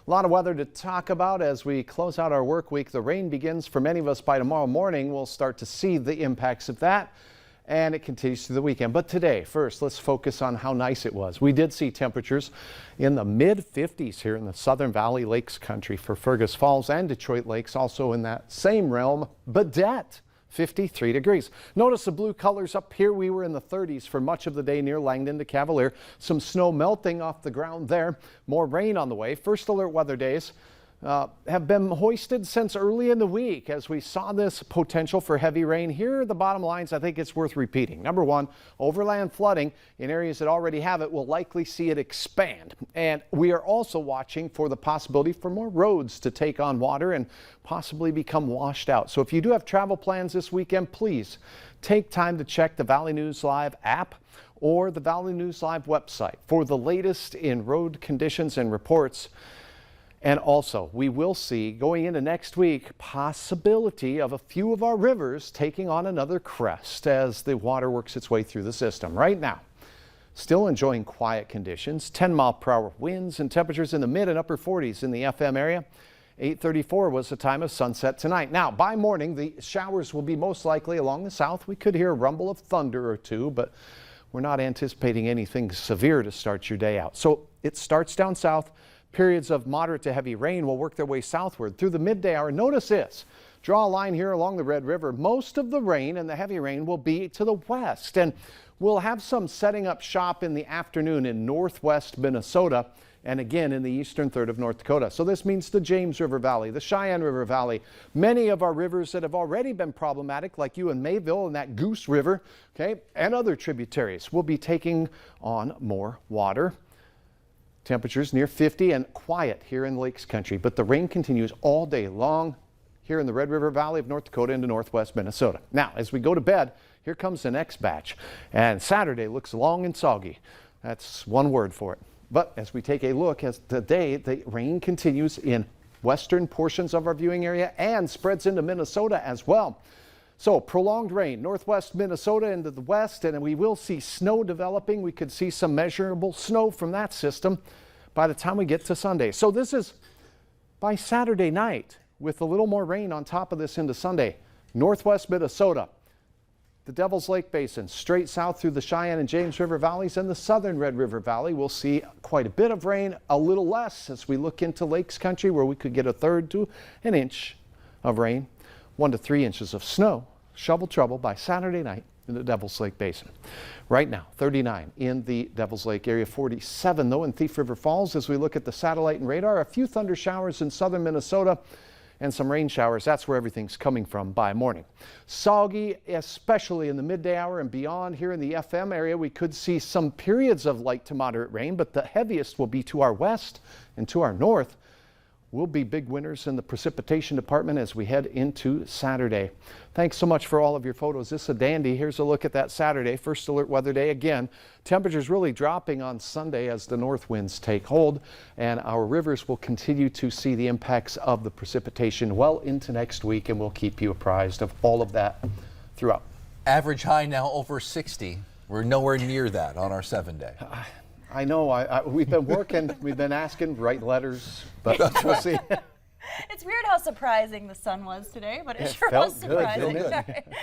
A lot of weather to talk about as we close out our work week. The rain begins for many of us by tomorrow morning. We'll start to see the impacts of that, and it continues through the weekend. But today, first, let's focus on how nice it was. We did see temperatures in the mid-50s here in the Southern Valley Lakes country for Fergus Falls and Detroit Lakes, also in that same realm. Baudette, 53 degrees. Notice the blue colors up here. We were in the 30s for much of the day near Langdon to Cavalier. Some snow melting off the ground there. More rain on the way. First alert weather days have been hoisted since early in the week as we saw this potential for heavy rain. Here are the bottom lines I think it's worth repeating. Number one, overland flooding in areas that already have it will likely see it expand. And we are also watching for the possibility for more roads to take on water and possibly become washed out. So if you do have travel plans this weekend, please take time to check the Valley News Live app or the Valley News Live website for the latest in road conditions and reports. And also, we will see going into next week possibility of a few of our rivers taking on another crest as the water works its way through the system. Right now, still enjoying quiet conditions, 10-mile-per-hour winds and temperatures in the mid and upper 40s in the FM area. 8:34 was the time of sunset tonight. Now, by morning, the showers will be most likely along the south. We could hear a rumble of thunder or two, but we're not anticipating anything severe to start your day out. So it starts down south. Periods of moderate to heavy rain will work their way southward through the midday hour. Notice this. Draw a line here along the Red River. Most of the rain and the heavy rain will be to the west, and we'll have some setting up shop in the afternoon in northwest Minnesota and again in the eastern third of North Dakota. So this means the James River Valley, the Cheyenne River Valley, many of our rivers that have already been problematic, like you in Mayville and that Goose River, okay, and other tributaries will be taking on more water. Temperatures near 50 and quiet here in the Lakes country, but the rain continues all day long here in the Red River Valley of North Dakota into northwest Minnesota. Now, as we go to bed, here comes the next batch, and Saturday looks long and soggy. That's one word for it. But as we take a look at the day, the rain continues in western portions of our viewing area and spreads into Minnesota as well. So prolonged rain, northwest Minnesota into the west, and we will see snow developing. We could see some measurable snow from that system by the time we get to Sunday. So this is by Saturday night with a little more rain on top of this into Sunday. Northwest Minnesota, the Devil's Lake Basin, straight south through the Cheyenne and James River Valleys and the southern Red River Valley. We'll see quite a bit of rain, a little less as we look into Lakes country where we could get a third to an inch of rain. 1 to 3 inches of snow, shovel trouble by Saturday night in the Devil's Lake Basin. Right now, 39 in the Devil's Lake area, 47 though in Thief River Falls. As we look at the satellite and radar, a few thunder showers in southern Minnesota and some rain showers. That's where everything's coming from by morning. Soggy, especially in the midday hour and beyond here in the FM area. We could see some periods of light to moderate rain, but the heaviest will be to our west and to our north. Will be big winners in the precipitation department as we head into Saturday. Thanks so much for all of your photos. This is a dandy. Here's a look at that Saturday, first alert weather day. Again, temperatures really dropping on Sunday as the north winds take hold, and our rivers will continue to see the impacts of the precipitation well into next week, and we'll keep you apprised of all of that throughout. Average high now over 60. We're nowhere near that on our 7-day. I know, we've been working, we've been asking, write letters, but we'll see. It's weird how surprising the sun was today, but it sure felt was good, surprising. didn't it?